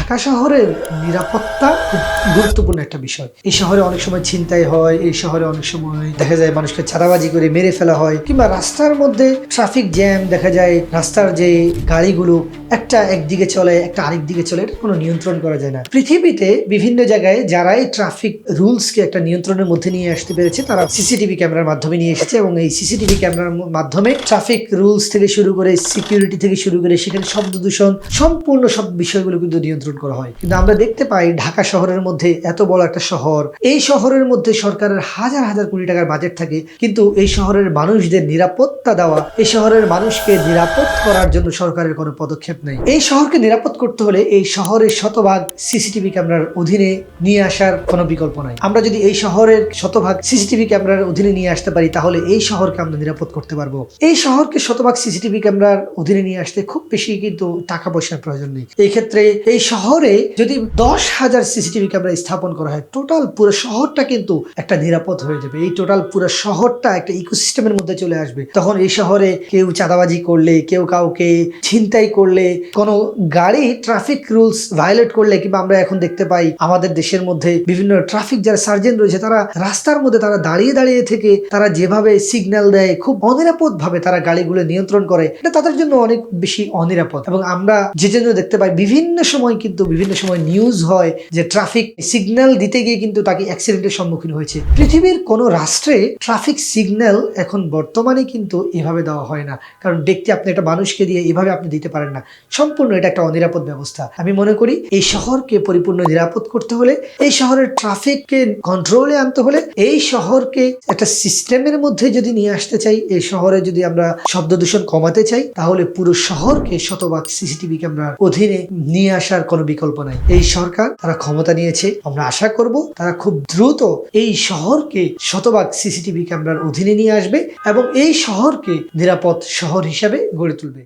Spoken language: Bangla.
ঢাকা শহরের নিরাপত্তা খুব গুরুত্বপূর্ণ একটা বিষয়। এই শহরে অনেক সময় ছিনতাই হয়, এই শহরে অনেক সময় দেখা যায় মানুষকে চাঁদাবাজি করে মেরে ফেলা হয়, কিংবা রাস্তার মধ্যে ট্রাফিক জ্যাম, দেখা যায় রাস্তার যে গাড়িগুলো একটা একদিকে চলে একটা আরেক দিকে চলে, এটা কোনো নিয়ন্ত্রণ করা যায় না। পৃথিবীতে বিভিন্ন জায়গায় যারা এই ট্রাফিক রুলসকে একটা নিয়ন্ত্রণের মধ্যে নিয়ে আসতে পেরেছে তারা সিসিটিভি ক্যামেরার মাধ্যমে নিয়ে এসেছে, এবং এই সিসিটিভি ক্যামেরার মাধ্যমে ট্রাফিক রুলস থেকে শুরু করে সিকিউরিটি থেকে শুরু করে সেখানে শব্দ দূষণ সম্পূর্ণ সব বিষয়গুলো কিন্তু নিয়ন্ত্রণ করা হয়। কিন্তু আমরা দেখতে পাই ঢাকা শহরের মধ্যে, এত বড় একটা শহর, এই শহরের মধ্যে সরকারের হাজার হাজার কোটি টাকার বাজেট থাকে, কিন্তু এই শহরের মানুষদের নিরাপত্তা দেওয়া, এই শহরের মানুষকে নিরাপদ করার জন্য সরকারের কোনো পদক্ষেপ নেই। এই শহরকে নিরাপদ করতে হলে এই শহরের শতভাগ সিসিটিভি ক্যামেরার অধীনে নিয়ে আসার কোনো বিকল্প নাই। আমরা যদি এই শহরের শতভাগ সিসিটিভি ক্যামেরার অধীনে নিয়ে আসতে পারি তাহলে এই শহরকে আমরা নিরাপদ করতে পারবো। এই শহরকে শতভাগ সিসিটিভি ক্যামেরার অধীনে নিয়ে আসতে খুব বেশি কিন্তু টাকা পয়সার প্রয়োজন নেই। এই ক্ষেত্রে এই শহরে যদি 10,000 সিসিটিভি ক্যামেরা স্থাপন করা হয়, টোটাল পুরো শহরটা কিন্তু একটা নিরাপদ হয়ে যাবে। এই টোটাল পুরো শহরটা একটা ইকোসিস্টেমের মধ্যে চলে আসবে। তখন এই শহরে কেউ চাঁদাবাজি করলে, কেউ কাউকে ছিনতাই করলে, কোনো গাড়ি ট্রাফিক রুলস ভায়োলেট করলে, কিংবা আমরা এখন দেখতে পাই আমাদের দেশের মধ্যে বিভিন্ন ট্রাফিক যারা সার্জেন্ট রয়েছে তারা রাস্তার মধ্যে তারা দাঁড়িয়ে দাঁড়িয়ে থেকে তারা যেভাবে সিগন্যাল দেয়, খুব অনিরাপদ ভাবে তারা গাড়িগুলো নিয়ন্ত্রণ করে, এটা তাদের জন্য অনেক বেশি অনিরাপদ। এবং আমরা যে জন্য দেখতে পাই বিভিন্ন সময় নিউজ হয় যে ট্রাফিক সিগন্যাল দিতে গিয়ে কিন্তু তাকে অ্যাক্সিডেন্টের সম্মুখীন হয়েছে। পৃথিবীর কোন রাষ্ট্রে ট্রাফিক সিগন্যাল এখন বর্তমানে কিন্তু এভাবে দেওয়া হয় না, কারণ দেখতে আপনি একটা মানুষকে দিয়ে এভাবে আপনি দিতে পারেন না, সম্পূর্ণ এটা একটা অনিরাপদ ব্যবস্থা। আমি মনে করি এই শহরকে পরিপূর্ণ নিরাপদ করতে হলে, এই শহরের ট্রাফিককে কন্ট্রোলে আনতে হলে, এই শহরকে একটা সিস্টেমের মধ্যে যদি নিয়ে আসতে চাই, এই শহরে যদি আমরা শব্দ দূষণ কমাতে চাই, তাহলে পুরো শহরকে শতভাগ সিসিটিভি ক্যামেরার অধীনে নিয়ে আসার কোনো বিকল্প নাই। এই সরকার তারা ক্ষমতা নিয়েছে, আমরা আশা করব তারা খুব দ্রুত এই শহরকে শতভাগ সিসিটিভি ক্যামেরার অধীনে নিয়ে আসবে এবং এই শহরকে নিরাপদ শহর হিসাবে গড়ে তুলবে।